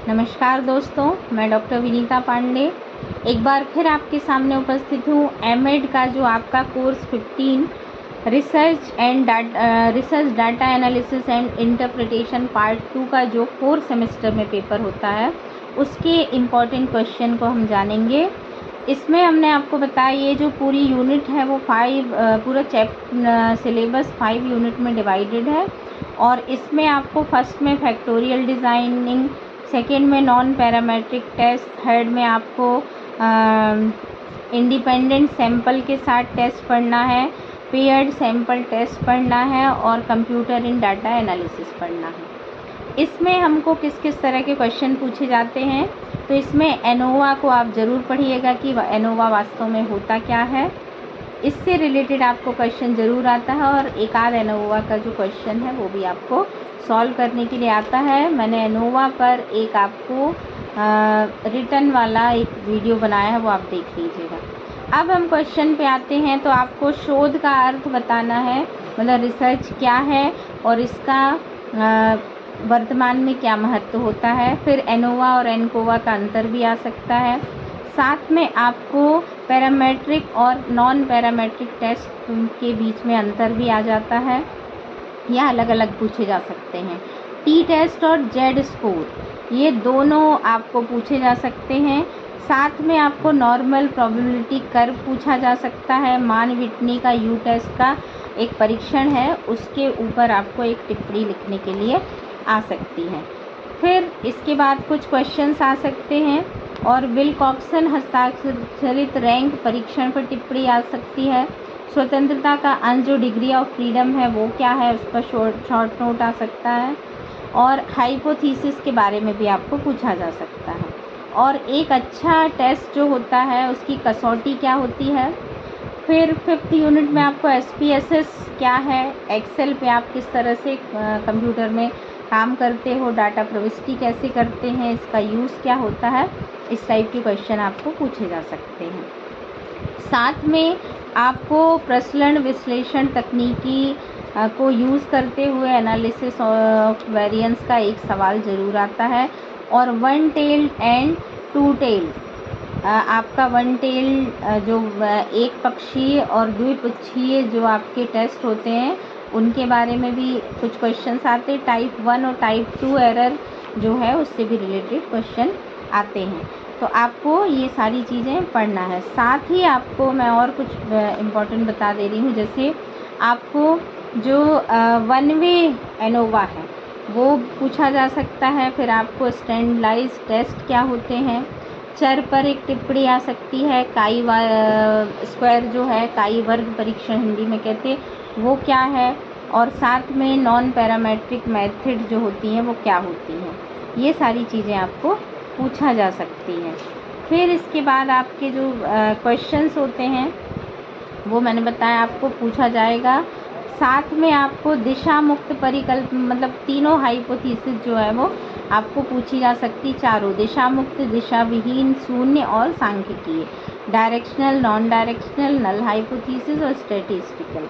नमस्कार दोस्तों, मैं डॉक्टर विनीता पांडे एक बार फिर आपके सामने उपस्थित हूँ। एमएड का जो आपका course 15 research data analysis and interpretation part 2 का जो 4 सेमेस्टर में पेपर होता है उसके इम्पॉर्टेंट क्वेश्चन को हम जानेंगे। इसमें हमने आपको बताया ये जो पूरी यूनिट है वो पूरा सिलेबस 5 यूनिट में डिवाइडेड है और इसमें आपको फर्स्ट में फैक्टोरियल डिज़ाइनिंग, सेकेंड में नॉन पैरामेट्रिक टेस्ट, थर्ड में आपको इंडिपेंडेंट सैंपल के साथ टेस्ट पढ़ना है, पेयर्ड सैंपल टेस्ट पढ़ना है और कंप्यूटर इन डाटा एनालिसिस पढ़ना है। इसमें हमको किस किस तरह के क्वेश्चन पूछे जाते हैं, तो इसमें एनोवा को आप ज़रूर पढ़िएगा कि एनोवा वास्तव में होता क्या है। इससे रिलेटेड आपको क्वेश्चन ज़रूर आता है और एक आध एनोवा का जो क्वेश्चन है वो भी आपको सॉल्व करने के लिए आता है। मैंने एनोवा पर एक आपको रिटर्न वाला एक वीडियो बनाया है, वो आप देख लीजिएगा। अब हम क्वेश्चन पे आते हैं। तो आपको शोध का अर्थ बताना है, मतलब रिसर्च क्या है और इसका वर्तमान में क्या महत्व होता है। फिर एनोवा और एनकोवा का अंतर भी आ सकता है। साथ में आपको पैरामेट्रिक और नॉन पैरामेट्रिक टेस्ट के बीच में अंतर भी आ जाता है, या अलग अलग पूछे जा सकते हैं। टी टेस्ट और जेड स्कोर ये दोनों आपको पूछे जा सकते हैं। साथ में आपको नॉर्मल प्रोबेबिलिटी कर्व पूछा जा सकता है। मान विटनी का यू टेस्ट का एक परीक्षण है, उसके ऊपर आपको एक टिप्पणी लिखने के लिए आ सकती है। फिर इसके बाद कुछ क्वेश्चंस आ सकते हैं और विल्कॉक्सन हस्ताक्षरित रैंक परीक्षण पर टिप्पणी आ सकती है। स्वतंत्रता का अंश जो डिग्री ऑफ फ्रीडम है वो क्या है, उस पर शॉर्ट नोट आ सकता है। और हाइपोथीसिस के बारे में भी आपको पूछा जा सकता है। और एक अच्छा टेस्ट जो होता है उसकी कसौटी क्या होती है। फिर 5th यूनिट में आपको SPSS क्या है, एक्सेल पे आप किस तरह से कंप्यूटर में काम करते हो, डाटा प्रविष्टि कैसे करते हैं, इसका यूज़ क्या होता है, इस टाइप के क्वेश्चन आपको पूछे जा सकते हैं। साथ में आपको प्रसरण विश्लेषण तकनीकी को यूज़ करते हुए एनालिसिस ऑफ वेरिएंस का एक सवाल ज़रूर आता है। और one tailed and to tailed आपका वन टेल जो एक पक्षीय और द्विपक्षीय जो आपके टेस्ट होते हैं उनके बारे में भी कुछ क्वेश्चंस आते हैं। टाइप 1 और टाइप 2 एरर जो है उससे भी रिलेटेड क्वेश्चन आते हैं। तो आपको ये सारी चीज़ें पढ़ना है। साथ ही आपको मैं और कुछ इम्पोर्टेंट बता दे रही हूँ, जैसे आपको जो वन वे एनोवा है वो पूछा जा सकता है। फिर आपको स्टैंडर्डाइज टेस्ट क्या होते हैं, चर पर एक टिप्पणी आ सकती है। स्क्वायर जो है काई वर्ग परीक्षण हिंदी में कहते हैं, वो क्या है। और साथ में नॉन पैरामेट्रिक मेथड जो होती हैं वो क्या होती हैं, ये सारी चीज़ें आपको पूछा जा सकती हैं। फिर इसके बाद आपके जो क्वेश्चंस होते हैं वो मैंने बताया आपको पूछा जाएगा। साथ में आपको दिशा मुक्त परिकल्प, मतलब तीनों हाइपोथीसिस जो है वो आपको पूछी जा सकती, चारों दिशा मुक्त, दिशा विहीन, शून्य और सांख्यिकीय, डायरेक्शनल, नॉन डायरेक्शनल, नल हाइपोथीसिस और स्टैटिस्टिकल।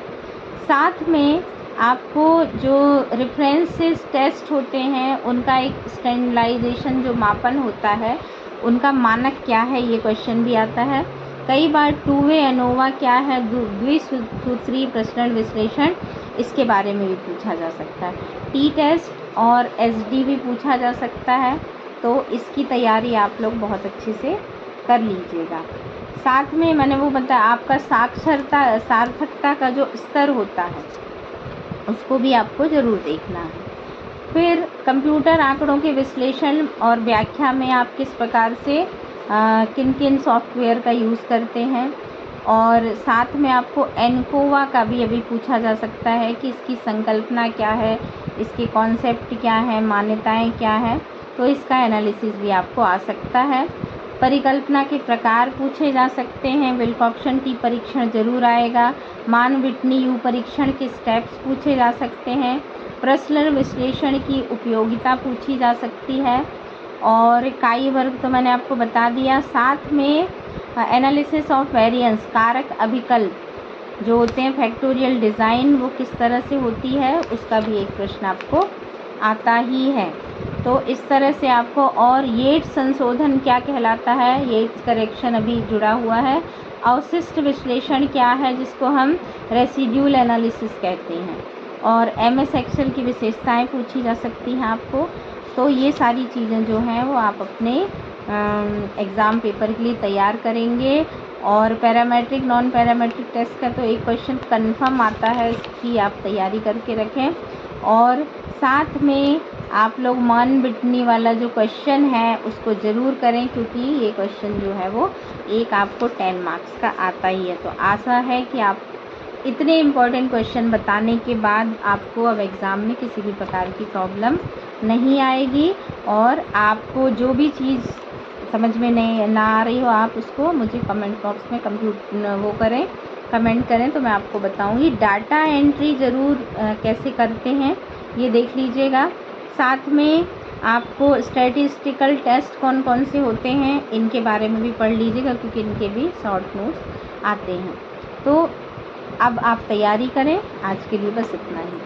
साथ में आपको जो रेफरेंसेस टेस्ट होते हैं उनका एक स्टैंडर्डाइजेशन जो मापन होता है उनका मानक क्या है, ये क्वेश्चन भी आता है। कई बार 2 वे एनोवा क्या है, द्विसूत्री प्रसरण विश्लेषण, इसके बारे में भी पूछा जा सकता है। टी टेस्ट और SD भी पूछा जा सकता है, तो इसकी तैयारी आप लोग बहुत अच्छे से कर लीजिएगा। साथ में मैंने वो बताया आपका सार्थकता का जो स्तर होता है उसको भी आपको ज़रूर देखना है। फिर कंप्यूटर आंकड़ों के विश्लेषण और व्याख्या में आप किस प्रकार से किन किन सॉफ्टवेयर का यूज़ करते हैं। और साथ में आपको एनकोवा का भी अभी पूछा जा सकता है कि इसकी संकल्पना क्या है, इसके कॉन्सेप्ट क्या है, मान्यताएं क्या है, तो इसका एनालिसिस भी आपको आ सकता है। परिकल्पना के प्रकार पूछे जा सकते हैं। विल्कॉक्सन टी परीक्षण जरूर आएगा। मान विटनी यू परीक्षण के स्टेप्स पूछे जा सकते हैं। प्रसरण विश्लेषण की उपयोगिता पूछी जा सकती है। और काई वर्ग तो मैंने आपको बता दिया। साथ में एनालिसिस ऑफ वेरिएंस, कारक अभिकल्प जो होते हैं, फैक्टोरियल डिज़ाइन वो किस तरह से होती है, उसका भी एक प्रश्न आपको आता ही है। तो इस तरह से आपको, और येट्स संशोधन क्या कहलाता है, येट्स करेक्शन अभी जुड़ा हुआ है। अवशिष्ट विश्लेषण क्या है, जिसको हम रेसिड्यूल एनालिसिस कहते हैं। और एमएस एक्सेल की विशेषताएं पूछी जा सकती हैं आपको। तो ये सारी चीज़ें जो हैं वो आप अपने एग्ज़ाम पेपर के लिए तैयार करेंगे। और पैरामेट्रिक नॉन पैरामेट्रिक टेस्ट का तो एक क्वेश्चन कंफर्म आता है, इसकी आप तैयारी करके रखें। और साथ में आप लोग मान बिटनी वाला जो क्वेश्चन है उसको ज़रूर करें, क्योंकि ये क्वेश्चन जो है वो एक आपको 10 मार्क्स का आता ही है। तो आशा है कि आप इतने इम्पोर्टेंट क्वेश्चन बताने के बाद आपको अब एग्ज़ाम में किसी भी प्रकार की प्रॉब्लम नहीं आएगी। और आपको जो भी चीज़ समझ में नहीं ना आ रही हो, आप उसको मुझे कमेंट बॉक्स में कमेंट करें तो मैं आपको बताऊंगी। डाटा एंट्री ज़रूर कैसे करते हैं ये देख लीजिएगा। साथ में आपको स्टैटिस्टिकल टेस्ट कौन कौन से होते हैं इनके बारे में भी पढ़ लीजिएगा, क्योंकि इनके भी शॉर्ट नोट्स आते हैं। तो अब आप तैयारी करें। आज के लिए बस इतना ही।